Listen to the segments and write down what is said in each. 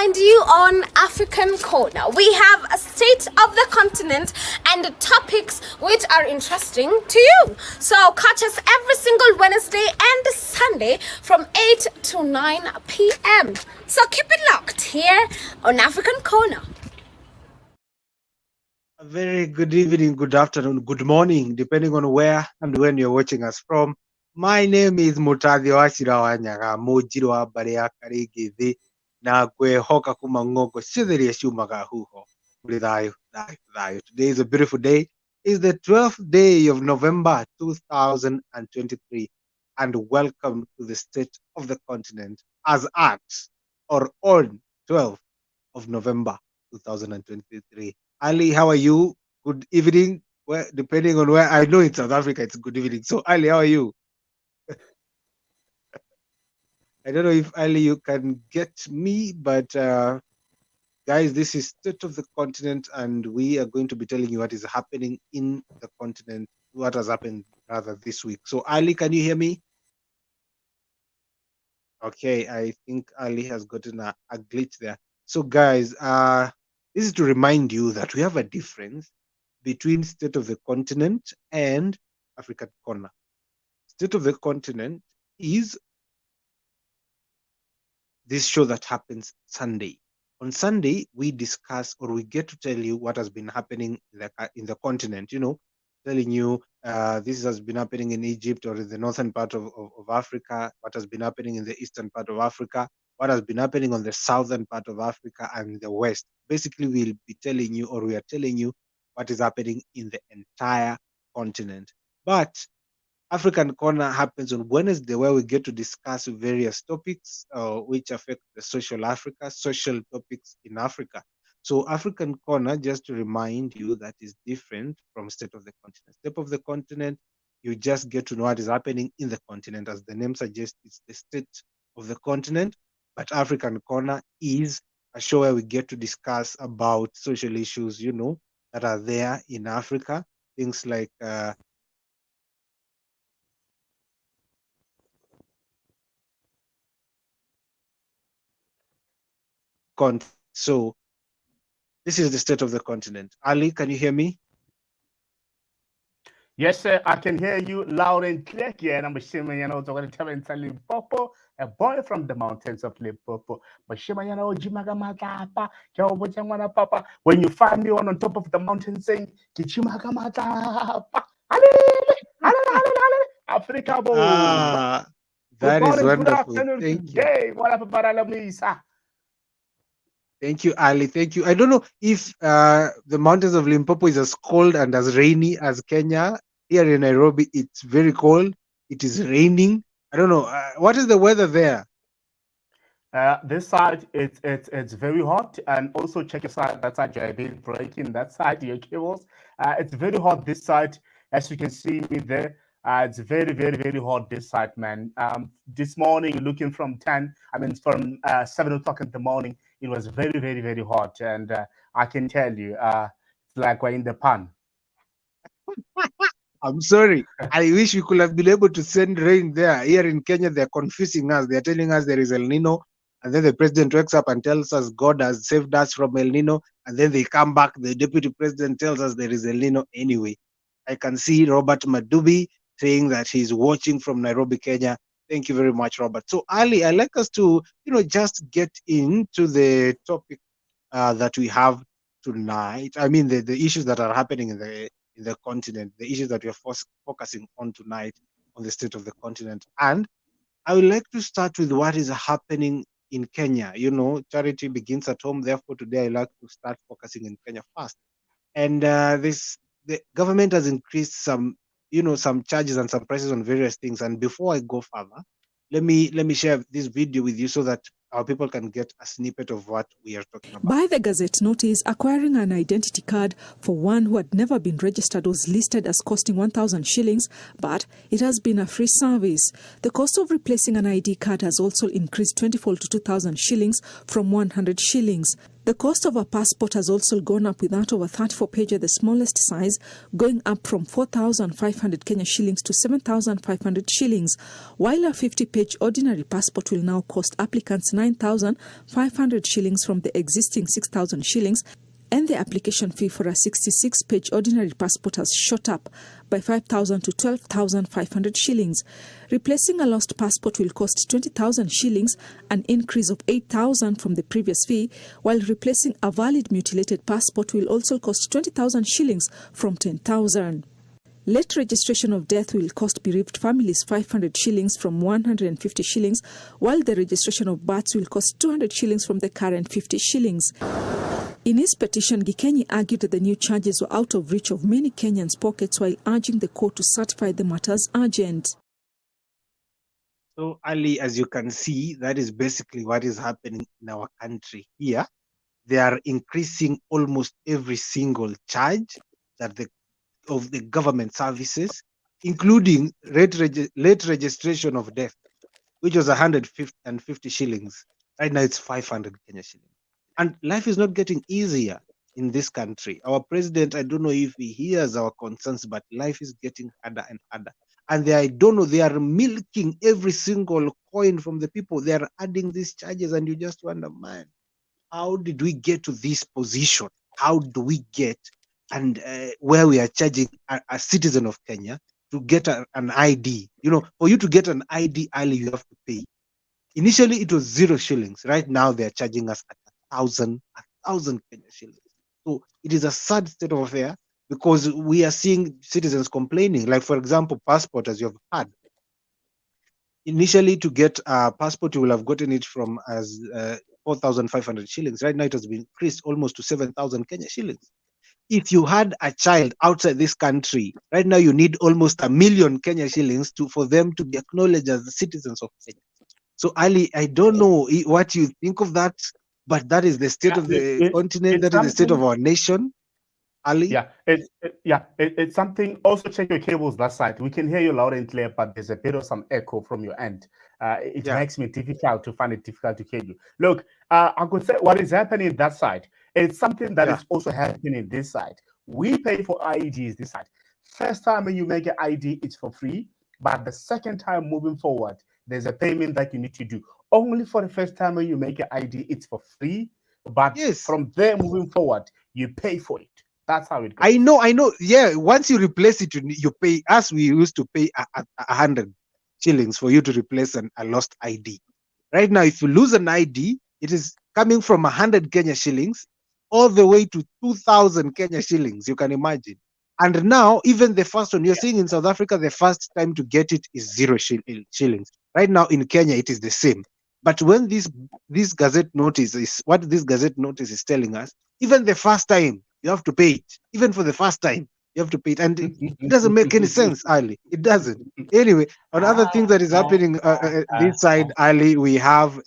remind you on African Corner, we have a state of the continent and topics which are interesting to you. So catch us every single Wednesday and Sunday from 8 to 9 p.m. So keep it locked here on African Corner. A very good evening, good afternoon, good morning, depending on where and when you're watching us from. My name is Mutathi Wachira Wanyaga, Mujiro wa Barea Karigithi, na kwehoka kumangogo sitheria ciumaga huho. Thayo. Today is a beautiful day. It's the 12th day of November 2023, and welcome to the State of the Continent as at or on 12th of November 2023. Ali, how are you? Good evening. Well, depending on where, I know in South Africa it's good evening. So Ali, how are you? I don't know if Ali you can get me, but guys, this is State of the Continent, and we are going to be telling you what is happening in the continent, what has happened rather this week. So Ali, can you hear me? Okay, I think Ali has gotten a glitch there. So guys, this is to remind you that we have a difference between State of the Continent and African Corner. State of the Continent is this show that happens Sunday. On Sunday, we discuss or we get to tell you what has been happening in the continent, telling you this has been happening in Egypt or in the northern part of Africa, what has been happening in the eastern part of Africa, what has been happening on the southern part of Africa and the west. Basically, we'll be telling you, or we are telling you, what is happening in the entire continent. But African Corner happens on Wednesday, where we get to discuss various topics which affect the social topics in Africa. So African Corner, just to remind you, that is different from State of the Continent. State of the Continent, you just get to know what is happening in the continent. As the name suggests, it's the state of the continent. But African Corner is a show where we get to discuss about social issues, that are there in Africa. Things like so this is the state of the continent. Ali, can you hear me? Yes, sir, I can hear you loud and clear. Yeah, and I'm Limpopo, a boy from the mountains of Limpopo. When you find me on top of the mountain saying, Africa, that is wonderful. Thank you. Thank you, Ali. Thank you. I don't know if the mountains of Limpopo is as cold and as rainy as Kenya. Here in Nairobi, it's very cold. It is raining. I don't know. What is the weather there? This side, it's very hot. And also check your side. That side, you're breaking that side, your cables. It's very hot this side. As you can see me there. It's very, very, very hot this side, man. This morning, looking from 7 o'clock in the morning, it was very, very, very hot. And I can tell you, it's like we're in the pan. I'm sorry. I wish we could have been able to send rain there. Here in Kenya, they're confusing us. They're telling us there is El Nino. And then the president wakes up and tells us God has saved us from El Nino. And then they come back. The deputy president tells us there is El Nino anyway. I can see Robert Madubi saying that he's watching from Nairobi, Kenya. Thank you very much, Robert. So Ali, I'd like us to, just get into the topic that we have tonight. I mean, the issues that are happening in the continent, the issues that we're focusing on tonight on the state of the continent. And I would like to start with what is happening in Kenya. Charity begins at home. Therefore, today I'd like to start focusing in Kenya first. And the government has increased some charges and some prices on various things. And before I go further, let me share this video with you so that our people can get a snippet of what we are talking about. By the Gazette notice, acquiring an identity card for one who had never been registered was listed as costing 1,000 shillings, but it has been a free service. The cost of replacing an ID card has also increased 20-fold to 2,000 shillings from 100 shillings. The cost of a passport has also gone up, with that of a 34-pager, the smallest size, going up from 4,500 Kenya shillings to 7,500 shillings, while a 50-page ordinary passport will now cost applicants 9,500 shillings from the existing 6,000 shillings, and the application fee for a 66-page ordinary passport has shot up by 5,000 to 12,500 shillings. Replacing a lost passport will cost 20,000 shillings, an increase of 8,000 from the previous fee, while replacing a valid mutilated passport will also cost 20,000 shillings from 10,000. Late registration of death will cost bereaved families 500 shillings from 150 shillings, while the registration of births will cost 200 shillings from the current 50 shillings. In his petition, Gikenyi argued that the new charges were out of reach of many Kenyans' pockets, while urging the court to certify the matter as urgent. So, Ali, as you can see, that is basically what is happening in our country here. They are increasing almost every single charge that of the government services, including late registration of death, which was 150 shillings. Right now, it's 500 Kenya shillings. And life is not getting easier in this country. Our president, I don't know if he hears our concerns, but life is getting harder and harder. And I don't know, they are milking every single coin from the people. They are adding these charges, and you just wonder, man, how did we get to this position? How do we get and where we are charging a citizen of Kenya to get an ID? You know, for you to get an ID early, you have to pay. Initially, it was 0 shillings. Right now, they are charging us 1,000 Kenya shillings. So it is a sad state of affairs, because we are seeing citizens complaining. Like, for example, passport, as you have heard. Initially, to get a passport, you will have gotten it from as 4,500 shillings. Right now, it has been increased almost to 7,000 Kenya shillings. If you had a child outside this country, right now you need almost 1 million Kenya shillings for them to be acknowledged as the citizens of Kenya. So, Ali, I don't know what you think of that, but that is the state of the continent. That is the state of our nation. Ali? It's something. Also, check your cables that side. We can hear you loud and clear, but there's a bit of some echo from your end. It makes me difficult to find it difficult to hear you. Look, I could say what is happening that side. It's something that is also happening this side. We pay for IEDs this side. First time when you make an ID, it's for free. But the second time moving forward, there's a payment that you need to do. Only for the first time when you make an ID, it's for free. But from there moving forward, you pay for it. That's how it goes. I know. Yeah, once you replace it, you pay. As we used to pay 100 shillings for you to replace a lost ID. Right now, if you lose an ID, it is coming from 100 Kenya shillings all the way to 2,000 Kenya shillings. You can imagine. And now, even the first one, you're seeing in South Africa, the first time to get it is 0 shillings. Right now in Kenya, it is the same. But when this Gazette notice is what this Gazette notice is telling us, even the first time you have to pay it. Even for the first time, you have to pay it. And it doesn't make any sense, Ali. It doesn't. Anyway, on other things that is happening this side, Ali, we have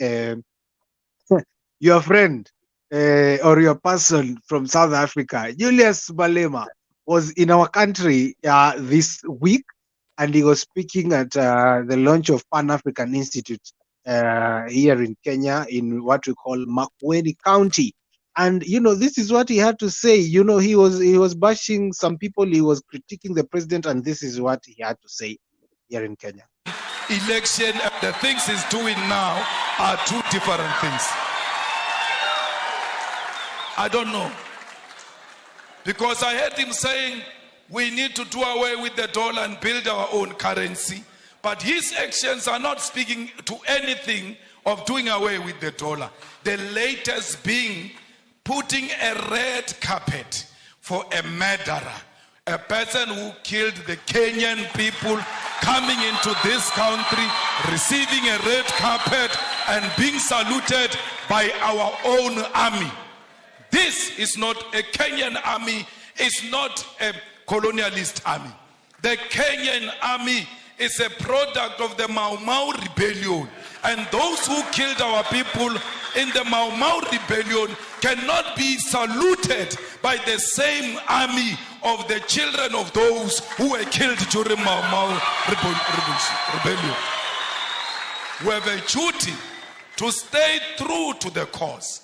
your friend or your person from South Africa, Julius Malema, was in our country this week, and he was speaking at the launch of Pan-African Institute here in Kenya, in what we call Makueni County. And, you know, this is what he had to say. You know, he was bashing some people, he was critiquing the president, and this is what he had to say here in Kenya. Election, the things he's doing now are two different things. I don't know. Because I heard him saying we need to do away with the dollar and build our own currency. But his actions are not speaking to anything of doing away with the dollar. The latest being putting a red carpet for a murderer, a person who killed the Kenyan people, coming into this country, receiving a red carpet and being saluted by our own army. This is not a Kenyan army, it's not a colonialist army. The Kenyan army is a product of the Mau Mau rebellion. And those who killed our people in the Mau Mau rebellion cannot be saluted by the same army of the children of those who were killed during Mau Mau rebellion. We have a duty to stay true to the cause.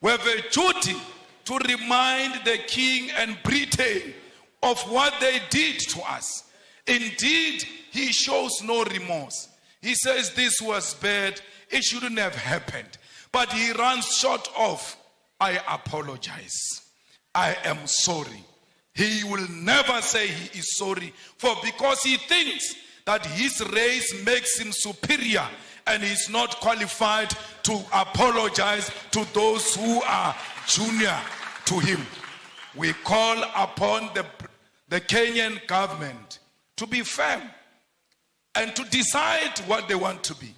We have a duty to remind the King and Britain of what they did to us. Indeed, he shows no remorse. He says this was bad, it shouldn't have happened. But he runs short of, I apologize. I am sorry. He will never say he is sorry, because he thinks that his race makes him superior and he's not qualified to apologize to those who are junior to him. We call upon the Kenyan government to be firm and to decide what they want to be.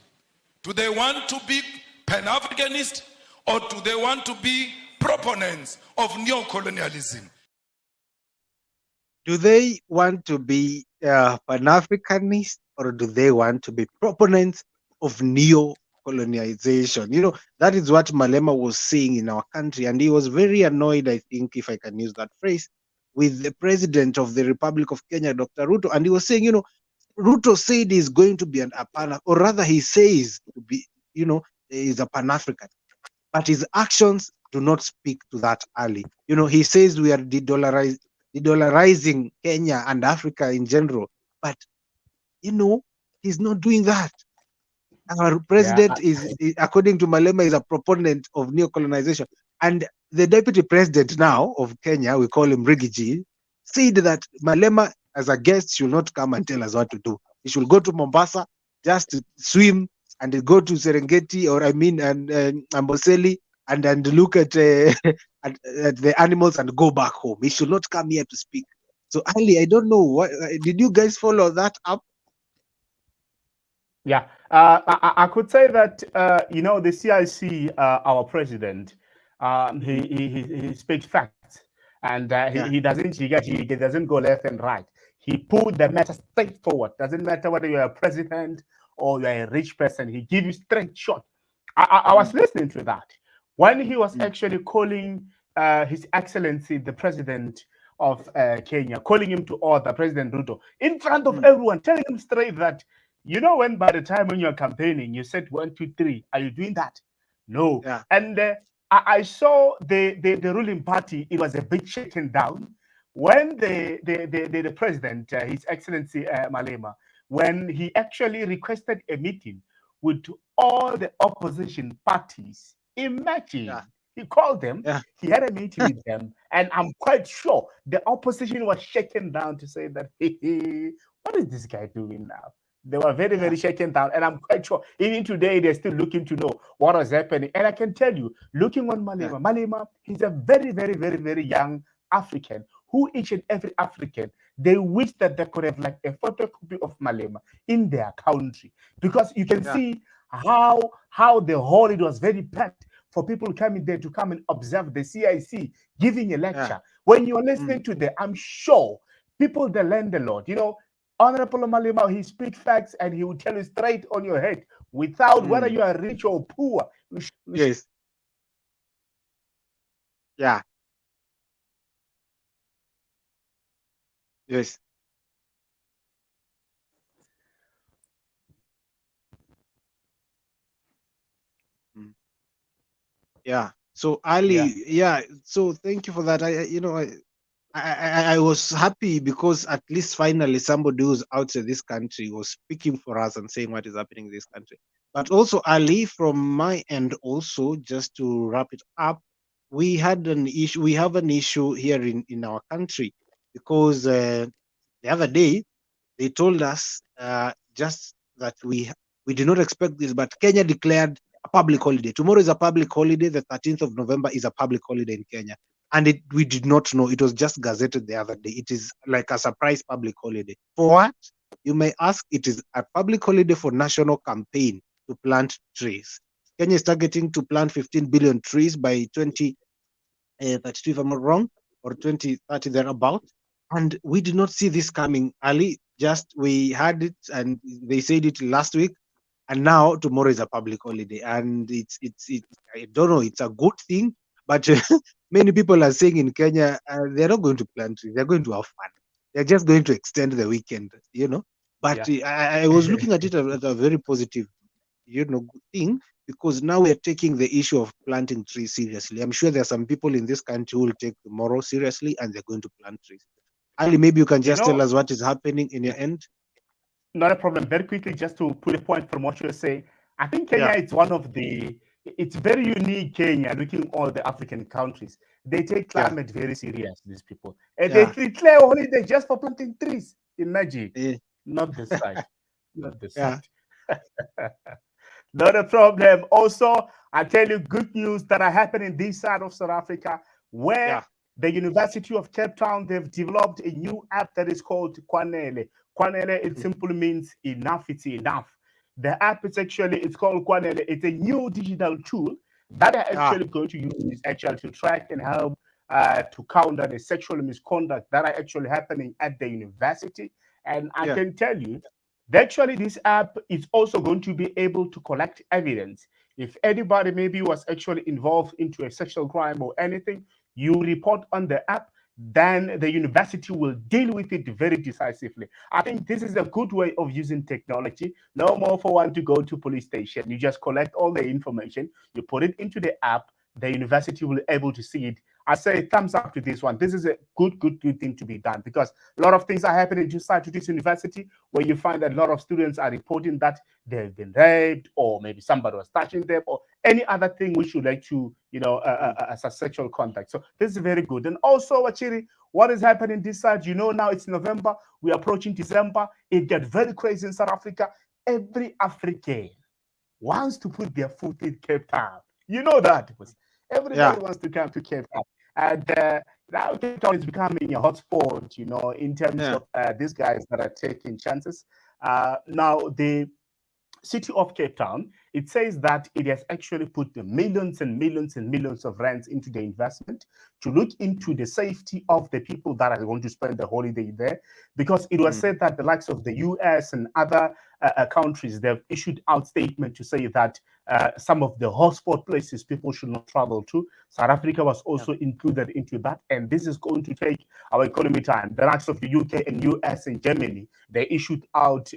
Do they want to be Pan-Africanist, or do they want to be proponents of neo-colonialism? Do they want to be Pan-Africanist, or do they want to be proponents of neo-colonization? You know, that is what Malema was saying in our country, and he was very annoyed, I think, if I can use that phrase, with the president of the Republic of Kenya, Dr. Ruto, and he was saying, you know, Ruto said he's going to be or rather he says to be, you know, is a Pan-African, but his actions do not speak to that early. You know, he says we are de-dollarizing Kenya and Africa in general, but you know, he's not doing that. Our president is, according to Malema, is a proponent of neo-colonization, and the deputy president now of Kenya, we call him Rigiji, said that Malema as a guest should not come and tell us what to do. He should go to Mombasa just to swim and go to Serengeti, or and Amboseli, and look at the animals and go back home. He should not come here to speak. So Ali, I don't know, what did you guys follow that up? Yeah, I could say that you know, the CIC, our president, he speaks facts, and he doesn't go left and right. He put the matter straight forward. Doesn't matter whether you're a president or you're a rich person. He gives you straight shot. I was listening to that when he was actually calling His Excellency the President of Kenya, calling him to order, President Ruto, in front of everyone, telling him straight that, you know, when by the time when you're campaigning, you said 1, 2, 3, are you doing that? No. Yeah. And I saw the ruling party, it was a bit shaken down when the president, His Excellency Malema, when he actually requested a meeting with all the opposition parties. Imagine, he called them, he had a meeting with them, and I'm quite sure the opposition was shaken down to say that, hey, what is this guy doing now? They were very, very shaken down, and I'm quite sure even today they're still looking to know what was happening. And I can tell you, looking on Malema, Malema, he's a very, very, very, very young African who each and every African, they wish that they could have like a photocopy of Malema in their country, because you can see how the hall, it was very packed for people coming there to come and observe the CIC giving a lecture. When you're listening to them, I'm sure people, they learn a lot. You know, Honorable Malema, he speaks facts and he will tell you straight on your head without whether you are rich or poor. Yes. Yeah. Yes. Yeah. So Ali, so thank you for that. I was happy because at least finally somebody who's outside this country was speaking for us and saying what is happening in this country. But also, Ali, from my end, also, just to wrap it up, we had an issue. We have an issue here in our country because the other day they told us just that we did not expect this, but Kenya declared a public holiday. Tomorrow is a public holiday. The 13th of November is a public holiday in Kenya. And we did not know. It was just gazetted the other day. It is like a surprise public holiday. For what? You may ask. It is a public holiday for national campaign to plant trees. Kenya is targeting to plant 15 billion trees by 2032, if I'm not wrong, or 2030 thereabout. And we did not see this coming. Ali, we had it, and they said it last week, and now tomorrow is a public holiday. And it's I don't know. It's a good thing, but many people are saying in Kenya, they're not going to plant trees. They're going to have fun. They're just going to extend the weekend, you know. But I was looking at it as a very positive, good thing, because now we are taking the issue of planting trees seriously. I'm sure there are some people in this country who will take tomorrow seriously, and they're going to plant trees. Ali, maybe you can just tell us what is happening in your end. Not a problem. Very quickly, just to put a point from what you're saying, I think Kenya is one of the it's very unique, Kenya, looking all the African countries. They take Yeah. climate very serious, these people. And Yeah. they declare holiday just for planting trees. Imagine. Yeah. Not this side. Not this Yeah. side. Not a problem. Also, I tell you good news that are happening this side of South Africa, where Yeah. the University of Cape Town, they've developed a new app that is called Kwanele. Kwanele, it simply means enough, it's enough. The app is actually, it's called Kwanele. It's a new digital tool that are actually going to use actually to track and help to counter the sexual misconduct that are actually happening at the university. And I Yeah. can tell you, actually, this app is also going to be able to collect evidence. If anybody maybe was actually involved into a sexual crime or anything, you report on the app, then the university will deal with it very decisively. I think this is a good way of using technology. No more for one to go to police station. You just collect all the information, you put it into the app, the university will be able to see it. I say thumbs up to this one. This is a good thing to be done, because a lot of things are happening inside to this university where you find that a lot of students are reporting that they've been raped, or maybe somebody was touching them, or any other thing which would like to, as a sexual contact. So this is very good. And also, Wachiri, what is happening this side? Now it's November, we're approaching December. It gets very crazy in South Africa. Every African wants to put their foot in Cape Town. You know that. Everybody wants to come to Cape Town. And now Cape Town is becoming a hotspot, in terms of these guys that are taking chances. Now, the city of Cape Town, it says that it has actually put the millions and millions and millions of rands into the investment to look into the safety of the people that are going to spend the holiday there, because it was said that the likes of the US and other countries, they've issued out statement to say that some of the hotspot places people should not travel to. South Africa was also included into that, and this is going to take our economy time. The likes of the UK and US and Germany, they issued out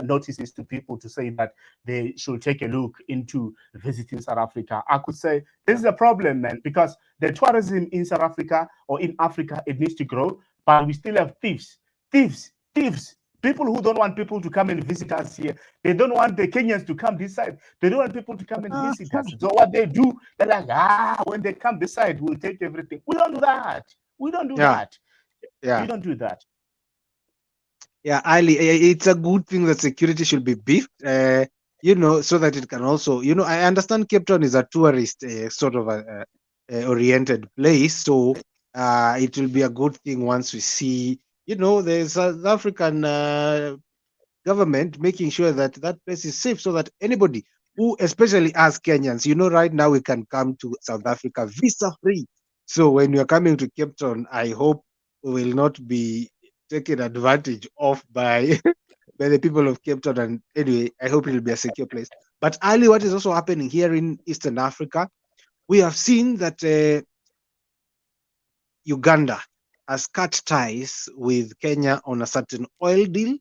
notices to people to say that they should take a look into visiting South Africa. I could say this is a problem, man, because the tourism in South Africa or in Africa, it needs to grow, but we still have thieves. People who don't want people to come and visit us here. They don't want the Kenyans to come this side. They don't want people to come and visit us. So what they do, they're like, when they come this side, we'll take everything. We don't do that. We don't do that. Yeah. We don't do that. Yeah, Ali, it's a good thing that security should be beefed, so that it can also, I understand Cape Town is a tourist sort of a oriented place. So it will be a good thing once we see, the South African government making sure that that place is safe, so that anybody who, especially us Kenyans, right now we can come to South Africa visa free. So when you're coming to Cape Town, I hope we will not be taken advantage of by by the people of Cape Town. And anyway, I hope it will be a secure place. But Ali, what is also happening here in Eastern Africa, we have seen that Uganda has cut ties with Kenya on a certain oil deal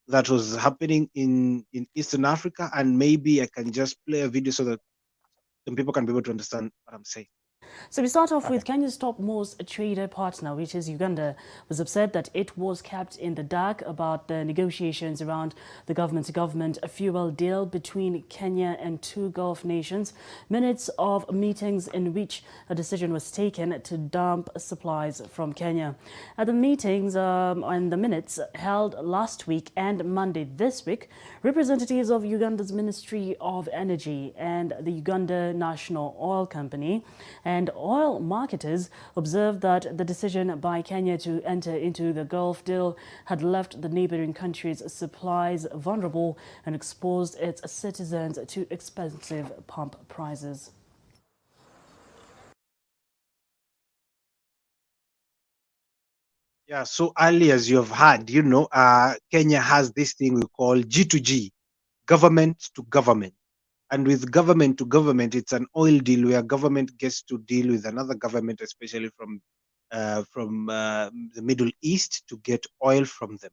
that was happening in Eastern Africa. And maybe I can just play a video so that some people can be able to understand what I'm saying. So we start off with Kenya's topmost trader partner, which is Uganda, was upset that it was kept in the dark about the negotiations around the government-to-government fuel deal between Kenya and two Gulf nations. Minutes of meetings in which a decision was taken to dump supplies from Kenya. At the meetings and the minutes held last week and Monday this week, representatives of Uganda's Ministry of Energy and the Uganda National Oil Company and oil marketers observed that the decision by Kenya to enter into the Gulf deal had left the neighboring country's supplies vulnerable and exposed its citizens to expensive pump prices. Yeah, so early as you have heard, Kenya has this thing we call G2G, government to government. And with government to government, it's an oil deal where government gets to deal with another government, especially from the Middle East, to get oil from them.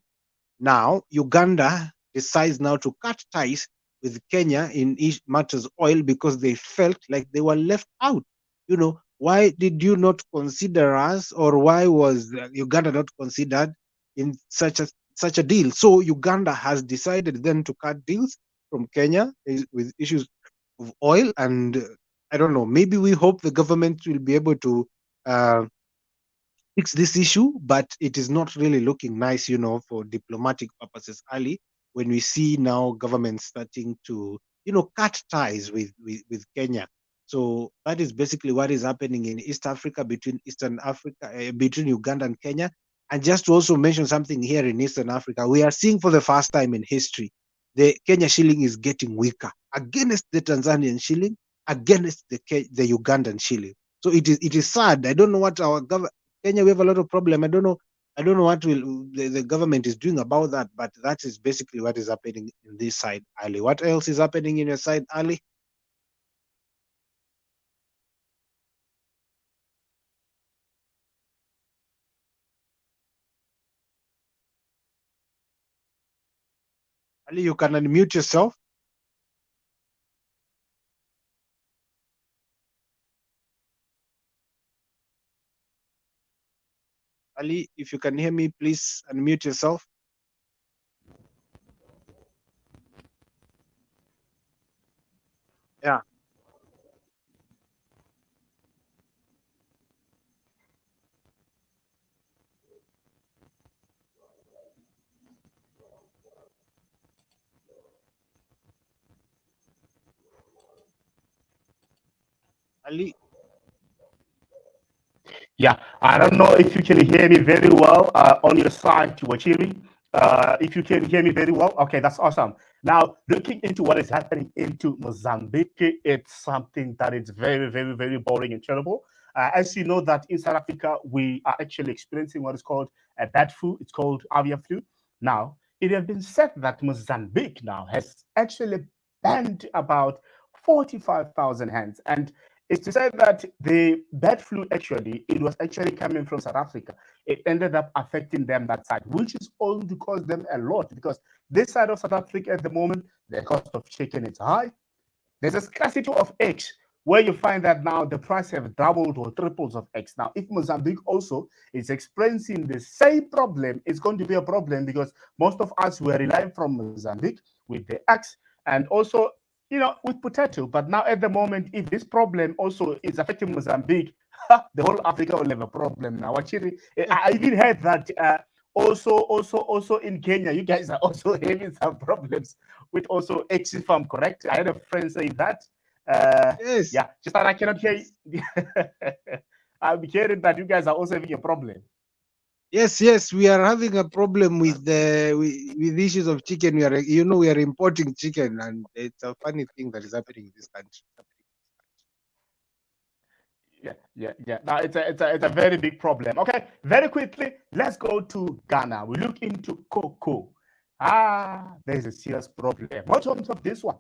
Now, Uganda decides now to cut ties with Kenya in matters oil because they felt like they were left out. Why did you not consider us, or why was Uganda not considered in such a deal? So Uganda has decided then to cut deals from Kenya with issues of oil, and I don't know. Maybe we hope the government will be able to fix this issue, but it is not really looking nice, for diplomatic purposes. Ali, when we see now government starting to, cut ties with Kenya. So that is basically what is happening in East Africa, between Eastern Africa, between Uganda and Kenya. And just to also mention something here in Eastern Africa, we are seeing for the first time in history, the Kenya shilling is getting weaker against the Tanzanian shilling, against the Ugandan shilling. So it is sad. I don't know what our government, Kenya, we have a lot of problem. I don't know what the government is doing about that, but that is basically what is happening in this side, Ali. What else is happening in your side, Ali? Ali, you can unmute yourself. Ali, if you can hear me, please unmute yourself. Yeah. Ali. Yeah, I don't know if you can hear me very well on your side, Wachiri. If you can hear me very well, okay, that's awesome. Now, looking into what is happening into Mozambique, it's something that is very, very, very boring and terrible. As you know that in South Africa, we are actually experiencing what is called a bad flu. It's called avian flu. Now, it has been said that Mozambique now has actually banned about 45,000 hens. And it's to say that the bird flu actually, it was actually coming from South Africa. It ended up affecting them that side, which is going to cost them a lot because this side of South Africa at the moment, the cost of chicken is high. There's a scarcity of eggs where you find that now the price have doubled or triples of eggs. Now, if Mozambique also is experiencing the same problem, it's going to be a problem because most of us were relying from Mozambique with the eggs and also with potato. But now at the moment, if this problem also is affecting Mozambique, the whole Africa will have a problem now. Actually, I even heard that also in Kenya, you guys are also having some problems with also eggs, if I'm correct. I had a friend say that. Yes. Yeah, just that I cannot hear you. I'm hearing that you guys are also having a problem. Yes, we are having a problem with with issues of chicken. We are importing chicken, and it's a funny thing that is happening in this country. Yeah. Now it's a very big problem. Okay, very quickly, let's go to Ghana. We look into cocoa. There's a serious problem. What comes of this one?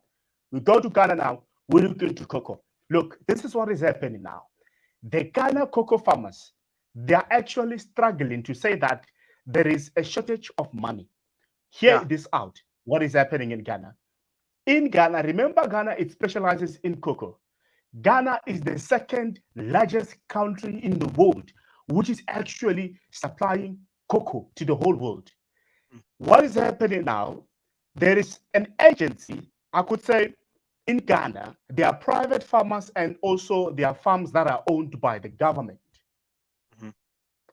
We go to Ghana now. We look into cocoa. Look, this is what is happening now. The Ghana cocoa farmers, they are actually struggling to say that there is a shortage of money. Hear this out. What is happening in Ghana? In Ghana, remember Ghana, it specializes in cocoa. Ghana is the second largest country in the world, which is actually supplying cocoa to the whole world. What is happening now? There is an agency, I could say, in Ghana. There are private farmers and also there are farms that are owned by the government.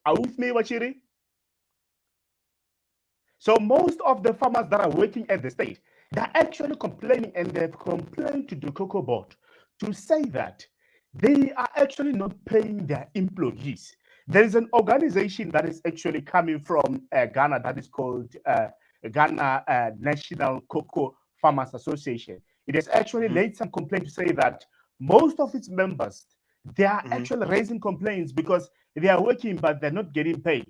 Are you with me, Wachiri? So most of the farmers that are working at the state, they're actually complaining, and they've complained to the Cocoa Board to say that they are actually not paying their employees. There is an organization that is actually coming from Ghana that is called Ghana National Cocoa Farmers Association. It has actually laid some complaint to say that most of its members, they are actually raising complaints because they are working but they're not getting paid.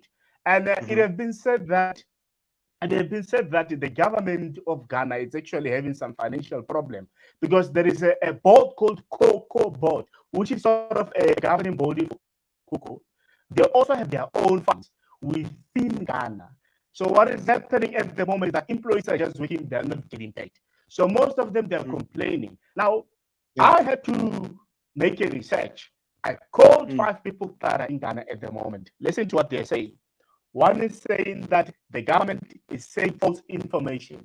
And it has been said that the government of Ghana is actually having some financial problem because there is a board called Cocoa Board, which is sort of a governing body for cocoa. They also have their own funds within Ghana. So what is happening at the moment is that employees are just working, they're not getting paid. So most of them, they're complaining. Now, I had to make a research. I called 5 people that are in Ghana at the moment. Listen to what they're saying. One is saying that the government is saying false information.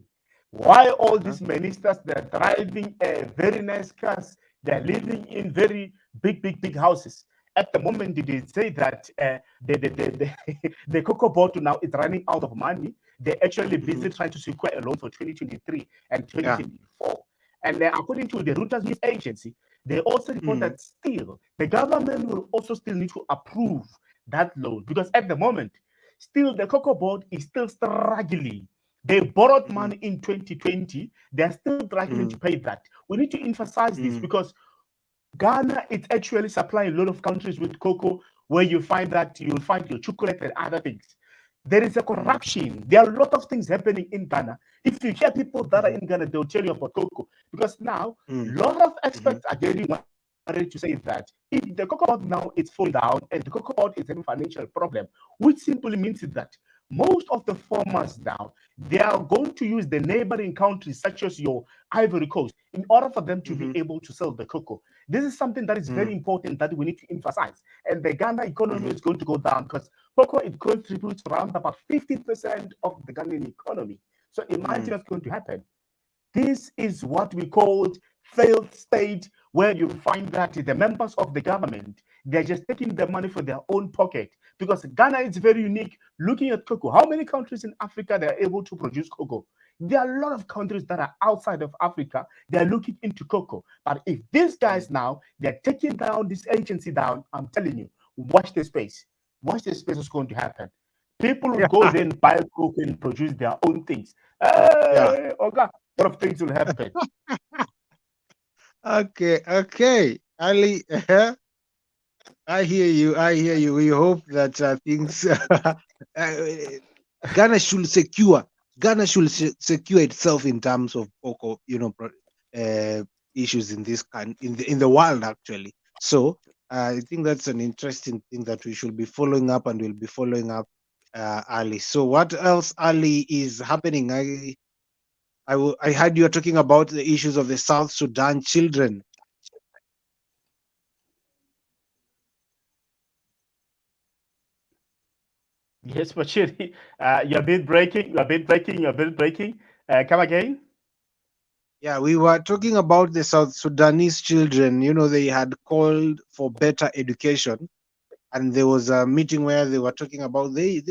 Why all these ministers, they're driving very nice cars, they're living in very big houses. At the moment, they say that the cocoa board now is running out of money. They're actually busy trying to secure a loan for 2023 and 2024. And according to the Reuters news agency, they also report that still the government will also still need to approve that loan, because at the moment, still the cocoa board is still struggling. They borrowed money in 2020. They're still struggling to pay that. We need to emphasize this because Ghana is actually supplying a lot of countries with cocoa, where you find that you'll find your chocolate and other things. There is a corruption. There are a lot of things happening in Ghana. If you hear people that are in Ghana, they'll tell you about cocoa. Because now, a lot of experts are getting worried to say that if the cocoa board now is falling down and the cocoa board is having a financial problem, which simply means that most of the farmers now, they are going to use the neighboring countries, such as your Ivory Coast, in order for them to be able to sell the cocoa. This is something that is very important that we need to emphasize. And the Ghana economy is going to go down because cocoa, it contributes around about 50% of the Ghanaian economy. So imagine what's going to happen. This is what we call failed state, where you find that the members of the government, they're just taking the money for their own pocket, because Ghana is very unique. Looking at cocoa, how many countries in Africa they are able to produce cocoa? There are a lot of countries that are outside of Africa. They're looking into cocoa. But if these guys now, they're taking down this agency down, I'm telling you, watch the space. Watch the space is going to happen. People will go there and buy cocoa and produce their own things. Okay, a lot of things will happen. Okay. Ali, I hear you. We hope that things Ghana should secure itself in terms of cocoa, issues in this in the world actually. So I think that's an interesting thing that we should be following up, and we'll be following up, Ali. So what else, Ali, is happening? I heard you were talking about the issues of the South Sudan children. Yes, Bashiri, you're a bit breaking. Come again. Yeah, we were talking about the South Sudanese children. They had called for better education, and there was a meeting where they were talking about they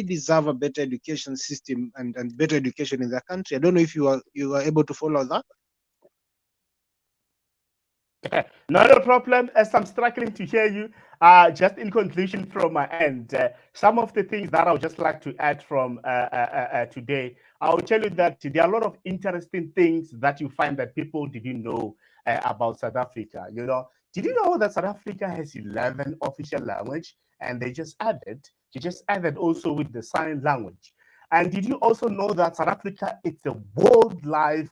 deserve a better education system and better education in their country. I don't know if you were able to follow that. Not a problem, as I'm struggling to hear you. Just in conclusion from my end, some of the things that I would just like to add from today, I will tell you that there are a lot of interesting things that you find that people didn't know about South Africa. Did you know that South Africa has 11 official languages, and they just added also with the sign language? And did you also know that South Africa is a wildlife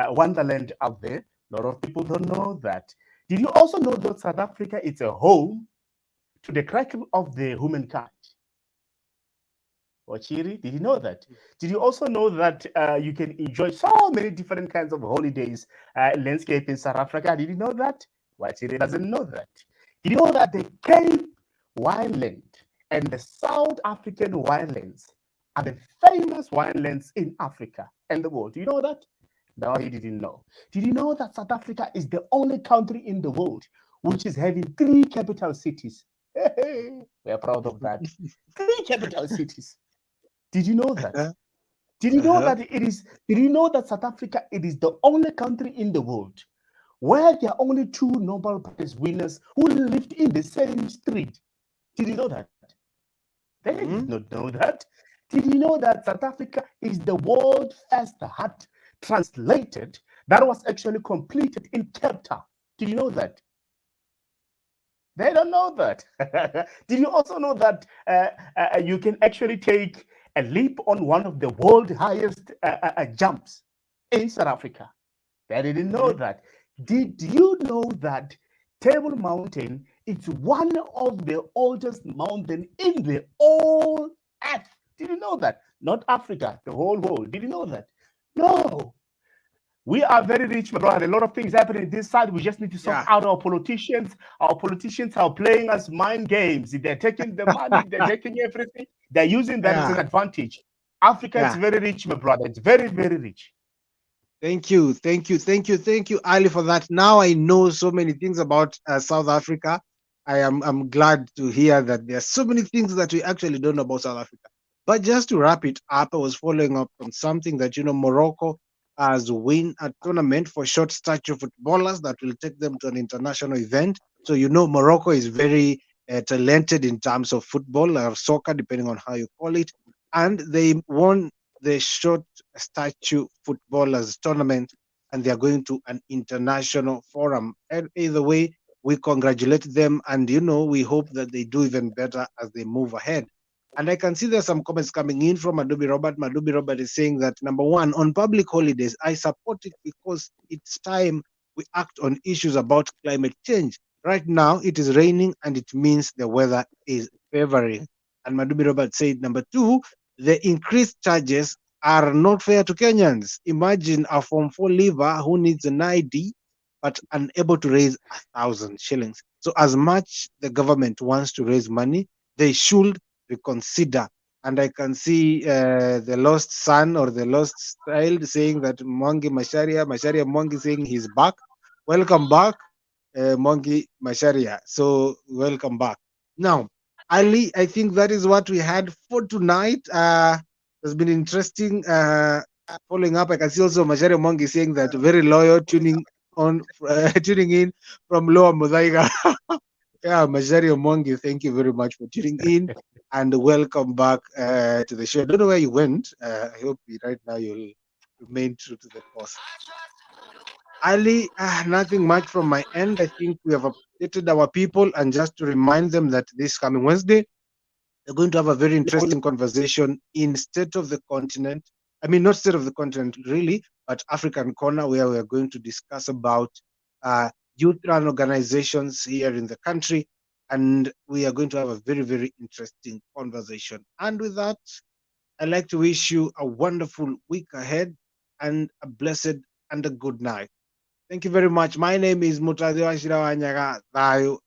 wonderland out there? A lot of people don't know that. Did you also know that South Africa is a home to the crackle of the humankind? Wachiri, did you know that? Did you also know that you can enjoy so many different kinds of holidays, landscape in South Africa? Did you know that? Wachiri doesn't know that. Did you know that the Cape wineland and the South African winelands are the famous winelands in Africa and the world? Do you know that? No, he didn't know. Did you know that South Africa is the only country in the world which is having 3 capital cities? We are proud of that. 3 capital cities. Did you know that? Did you know that Did you know that South Africa, it is the only country in the world where there are only 2 Nobel Prize winners who lived in the same street? Did you know that? They did not know that. Did you know that South Africa is the world's first heart translated that was actually completed in Cape Town? Did you know that? They don't know that. Did you also know that you can actually take a leap on one of the world's highest jumps in South Africa? They didn't know that. Did you know that Table Mountain is one of the oldest mountains in the whole earth? Did you know that? Not Africa, the whole world. Did you know that? No. We are very rich, my brother. A lot of things happening this side. We just need to sort out our politicians. Our politicians are playing us mind games. They're taking the money, they're taking everything. They're using that as an advantage. Africa is very rich, my brother. It's very, very rich. Thank you, Ali, for that. Now I know so many things about South Africa. I'm glad to hear that there are so many things that we actually don't know about South Africa. But just to wrap it up, I was following up on something that Morocco has won a tournament for short stature footballers that will take them to an international event. So Morocco is very talented in terms of football or soccer, depending on how you call it, and they won the short stature footballers tournament, and they are going to an international forum. And either way, we congratulate them, and we hope that they do even better as they move ahead. And I can see there's some comments coming in from Madubi Robert. Madubi Robert is saying that, number one, on public holidays, I support it because it's time we act on issues about climate change. Right now, it is raining, and it means the weather is favoring. And Madubi Robert said, number two, the increased charges are not fair to Kenyans. Imagine a Form 4 leaver who needs an ID but unable to raise 1,000 shillings. So as much the government wants to raise money, they should reconsider. And I can see the lost son or the lost child saying that Mwangi Macharia Mwangi saying he's back. Welcome back, Mwangi Macharia. So welcome back. Now, Ali, I think that is what we had for tonight. It's been interesting following up. I can see also Macharia Mwangi saying that very loyal, tuning in from Lower Muthaiga. Yeah, Macharia Mwangi, thank you very much for tuning in and welcome back to the show. I don't know where you went. I hope right now you'll remain true to the course. Ali, nothing much from my end. I think we have updated our people, and just to remind them that this coming Wednesday, they're going to have a very interesting conversation in State of the Continent. I mean, not State of the Continent really, but African Corner, where we are going to discuss about youth-run organizations here in the country, and we are going to have a very, very interesting conversation. And with that, I'd like to wish you a wonderful week ahead and a blessed and a good night. Thank you very much. My name is Mutazi Wachira Wanyaga. Dayo.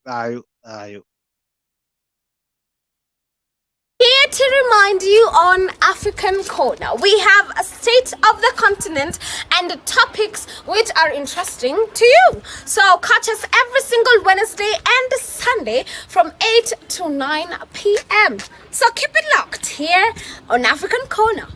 Here to remind you on African Corner, we have a state of the continent and topics which are interesting to you. So catch us every single Wednesday and Sunday from 8 to 9 p.m. So keep it locked here on African Corner.